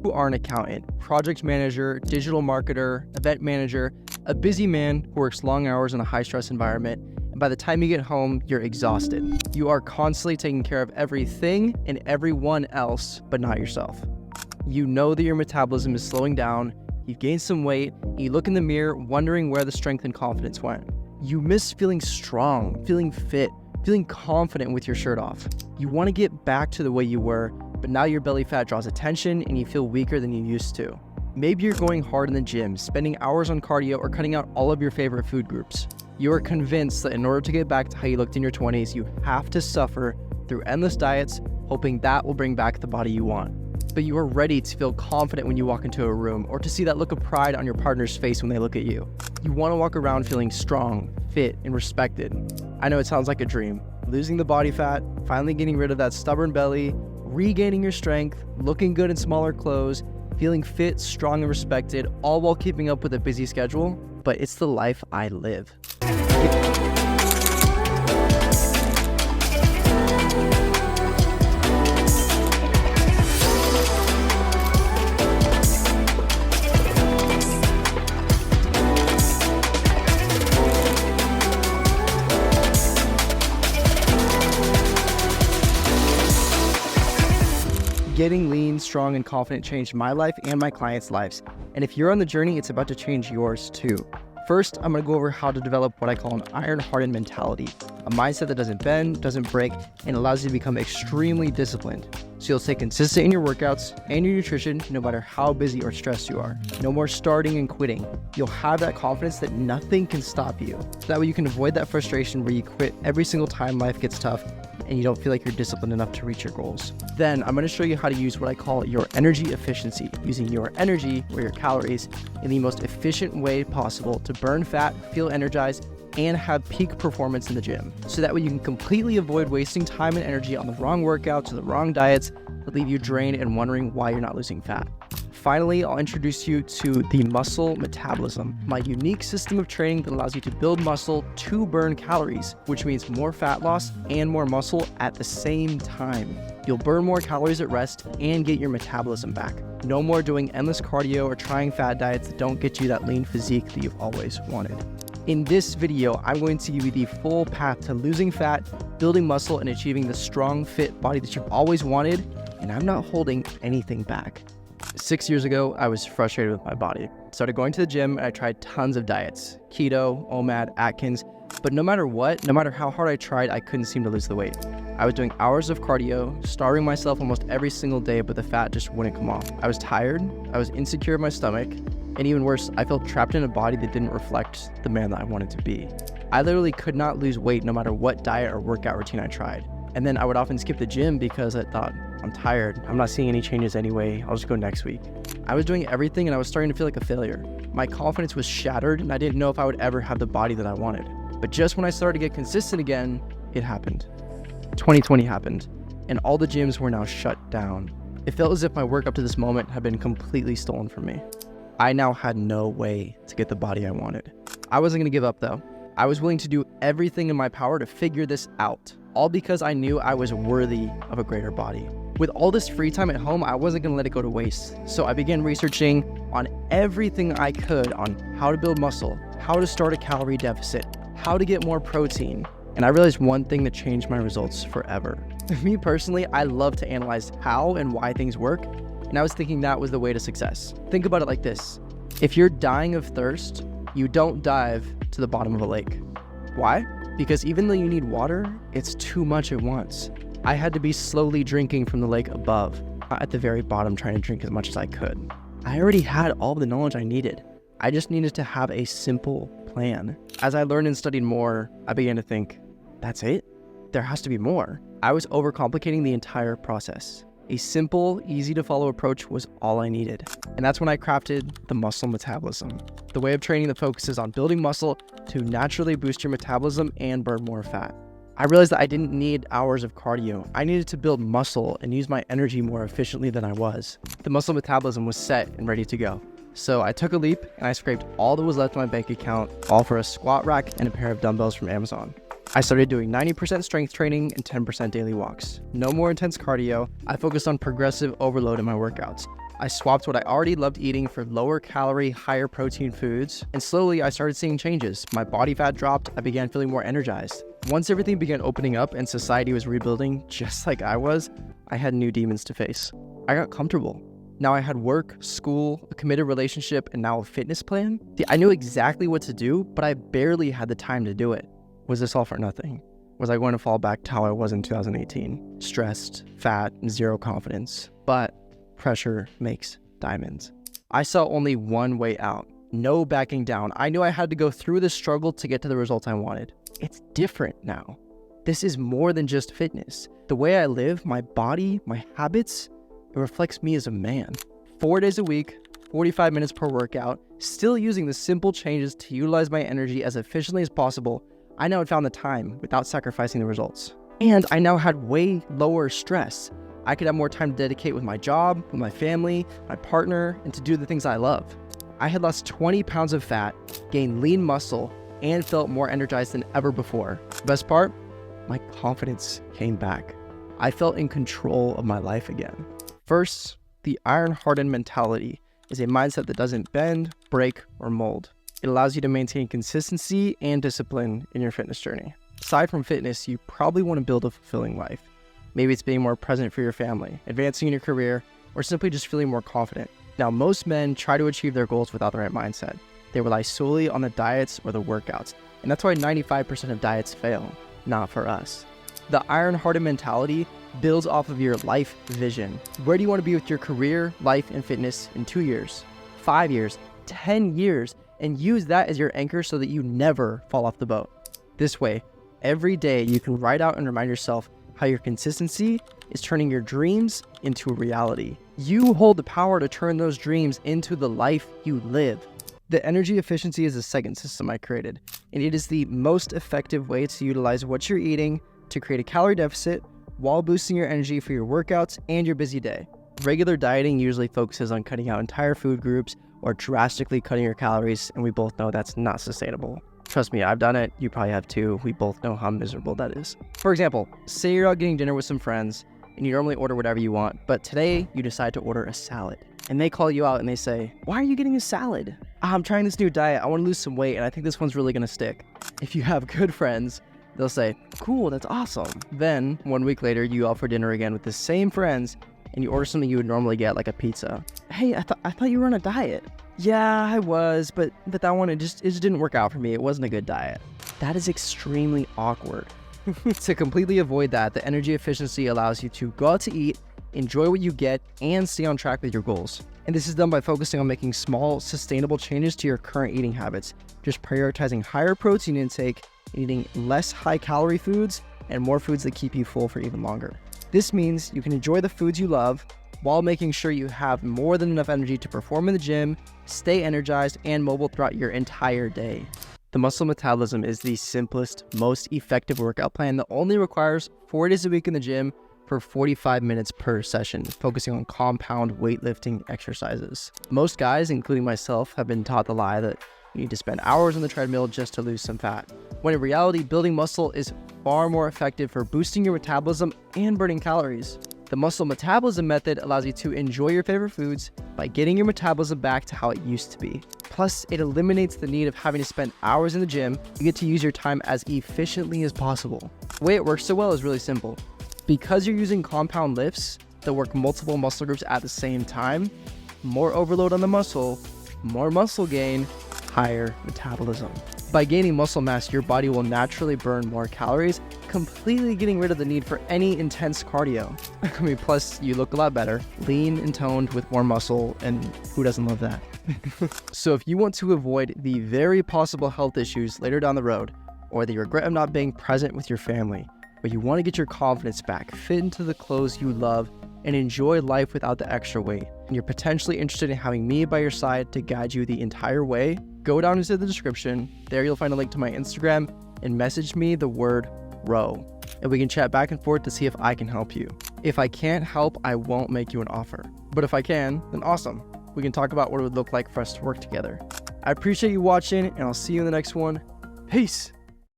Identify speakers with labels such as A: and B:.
A: You are an accountant, project manager, digital marketer, event manager, a busy man who works long hours in a high-stress environment, and by the time you get home, you're exhausted. You are constantly taking care of everything and everyone else, but not yourself. You know that your metabolism is slowing down, you've gained some weight, and you look in the mirror wondering where the strength and confidence went. You miss feeling strong, feeling fit, feeling confident with your shirt off. You want to get back to the way you were, but now your belly fat draws attention and you feel weaker than you used to. Maybe you're going hard in the gym, spending hours on cardio, or cutting out all of your favorite food groups. You are convinced that in order to get back to how you looked in your 20s, you have to suffer through endless diets, hoping that will bring back the body you want. But you are ready to feel confident when you walk into a room, or to see that look of pride on your partner's face when they look at you. You want to walk around feeling strong, fit, and respected. I know it sounds like a dream. Losing the body fat, finally getting rid of that stubborn belly, regaining your strength, looking good in smaller clothes, feeling fit, strong, and respected, all while keeping up with a busy schedule. But it's the life I live. Getting lean, strong, and confident changed my life and my clients' lives. And if you're on the journey, it's about to change yours too. First, I'm going to go over how to develop what I call an iron-hardened mentality, a mindset that doesn't bend, doesn't break, and allows you to become extremely disciplined. So you'll stay consistent in your workouts and your nutrition no matter how busy or stressed you are. No more starting and quitting. You'll have that confidence that nothing can stop you. So that way you can avoid that frustration where you quit every single time life gets tough and you don't feel like you're disciplined enough to reach your goals. Then I'm going to show you how to use what I call your energy efficiency, using your energy, or your calories, in the most efficient way possible to burn fat, feel energized, and have peak performance in the gym. So that way you can completely avoid wasting time and energy on the wrong workouts or the wrong diets that leave you drained and wondering why you're not losing fat. Finally, I'll introduce you to the muscle metabolism, my unique system of training that allows you to build muscle to burn calories, which means more fat loss and more muscle at the same time. You'll burn more calories at rest and get your metabolism back. No more doing endless cardio or trying fad diets that don't get you that lean physique that you've always wanted. In this video, I'm going to give you the full path to losing fat, building muscle, and achieving the strong, fit body that you've always wanted, and I'm not holding anything back. 6 years ago, I was frustrated with my body. Started going to the gym and I tried tons of diets, keto, OMAD, Atkins, but no matter what, no matter how hard I tried, I couldn't seem to lose the weight. I was doing hours of cardio, starving myself almost every single day, but the fat just wouldn't come off. I was tired, I was insecure in my stomach, and even worse, I felt trapped in a body that didn't reflect the man that I wanted to be. I literally could not lose weight no matter what diet or workout routine I tried. And then I would often skip the gym because I thought, I'm tired, I'm not seeing any changes anyway, I'll just go next week. I was doing everything and I was starting to feel like a failure. My confidence was shattered and I didn't know if I would ever have the body that I wanted. But just when I started to get consistent again, it happened. 2020 happened, and all the gyms were now shut down. It felt as if my work up to this moment had been completely stolen from me. I now had no way to get the body I wanted. I wasn't gonna give up though. I was willing to do everything in my power to figure this out, all because I knew I was worthy of a greater body. With all this free time at home, I wasn't gonna let it go to waste. So I began researching on everything I could on how to build muscle, how to start a calorie deficit, how to get more protein. And I realized one thing that changed my results forever. Me personally, I love to analyze how and why things work, and I was thinking that was the way to success. Think about it like this. If you're dying of thirst, you don't dive to the bottom of a lake. Why? Because even though you need water, it's too much at once. I had to be slowly drinking from the lake above, not at the very bottom trying to drink as much as I could. I already had all the knowledge I needed. I just needed to have a simple plan. As I learned and studied more, I began to think, that's it? There has to be more. I was overcomplicating the entire process. A simple, easy to follow approach was all I needed. And that's when I crafted the muscle metabolism, the way of training that focuses on building muscle to naturally boost your metabolism and burn more fat. I realized that I didn't need hours of cardio. I needed to build muscle and use my energy more efficiently than I was. The muscle metabolism was set and ready to go. So I took a leap and I scraped all that was left in my bank account, all for a squat rack and a pair of dumbbells from Amazon. I started doing 90% strength training and 10% daily walks. No more intense cardio. I focused on progressive overload in my workouts. I swapped what I already loved eating for lower calorie, higher protein foods, and slowly I started seeing changes. My body fat dropped, I began feeling more energized. Once everything began opening up and society was rebuilding just like I was, I had new demons to face. I got comfortable. Now I had work, school, a committed relationship, and now a fitness plan. See, I knew exactly what to do, but I barely had the time to do it. Was this all for nothing? Was I going to fall back to how I was in 2018? Stressed, fat, zero confidence. But pressure makes diamonds. I saw only one way out. No backing down. I knew I had to go through the struggle to get to the results I wanted. It's different now. This is more than just fitness. The way I live, my body, my habits, it reflects me as a man. 4 days a week, 45 minutes per workout, still using the simple changes to utilize my energy as efficiently as possible. I now had found the time without sacrificing the results. And I now had way lower stress. I could have more time to dedicate with my job, with my family, my partner, and to do the things I love. I had lost 20 pounds of fat, gained lean muscle, and felt more energized than ever before. The best part? My confidence came back. I felt in control of my life again. First, the iron-hardened mentality is a mindset that doesn't bend, break, or mold. It allows you to maintain consistency and discipline in your fitness journey. Aside from fitness, you probably want to build a fulfilling life. Maybe it's being more present for your family, advancing in your career, or simply just feeling more confident. Now, most men try to achieve their goals without the right mindset. They rely solely on the diets or the workouts, and that's why 95% of diets fail. Not for us. The iron-hardened mentality builds off of your life vision. Where do you want to be with your career, life, and fitness in 2 years, 5 years, 10 years, and use that as your anchor so that you never fall off the boat. This way, every day you can write out and remind yourself how your consistency is turning your dreams into a reality. You hold the power to turn those dreams into the life you live. The energy efficiency is the second system I created, and it is the most effective way to utilize what you're eating to create a calorie deficit while boosting your energy for your workouts and your busy day. Regular dieting usually focuses on cutting out entire food groups or drastically cutting your calories, and we both know that's not sustainable. Trust me, I've done it. You probably have too. We both know how miserable that is. For example, say you're out getting dinner with some friends and you normally order whatever you want, but today you decide to order a salad. And they call you out and they say, "Why are you getting a salad?" "I'm trying this new diet. I want to lose some weight and I think this one's really going to stick." If you have good friends, they'll say, "Cool, that's awesome." Then 1 week later, you out for dinner again with the same friends and you order something you would normally get, like a pizza. "Hey, I thought you were on a diet." "Yeah, I was, but that one, it just didn't work out for me. It wasn't a good diet." That is extremely awkward. To completely avoid that, the energy efficiency allows you to go out to eat, enjoy what you get, and stay on track with your goals. And this is done by focusing on making small, sustainable changes to your current eating habits. Just prioritizing higher protein intake, eating less high-calorie foods, and more foods that keep you full for even longer. This means you can enjoy the foods you love while making sure you have more than enough energy to perform in the gym, stay energized, and mobile throughout your entire day. The muscle metabolism is the simplest, most effective workout plan that only requires 4 days a week in the gym for 45 minutes per session, focusing on compound weightlifting exercises. Most guys, including myself, have been taught the lie that you need to spend hours on the treadmill just to lose some fat, when in reality, building muscle is far more effective for boosting your metabolism and burning calories. The muscle metabolism method allows you to enjoy your favorite foods by getting your metabolism back to how it used to be. Plus, it eliminates the need of having to spend hours in the gym. You get to use your time as efficiently as possible. The way it works so well is really simple. Because you're using compound lifts that work multiple muscle groups at the same time, more overload on the muscle, more muscle gain, higher metabolism. By gaining muscle mass, your body will naturally burn more calories, completely getting rid of the need for any intense cardio. Plus you look a lot better, lean and toned with more muscle, and who doesn't love that? So if you want to avoid the very possible health issues later down the road, or the regret of not being present with your family, but you want to get your confidence back, fit into the clothes you love, and enjoy life without the extra weight, and you're potentially interested in having me by your side to guide you the entire way, go down into the description. There you'll find a link to my Instagram and message me the word ROW, and we can chat back and forth to see if I can help you. If I can't help, I won't make you an offer. But if I can, then awesome. We can talk about what it would look like for us to work together. I appreciate you watching, and I'll see you in the next one. Peace.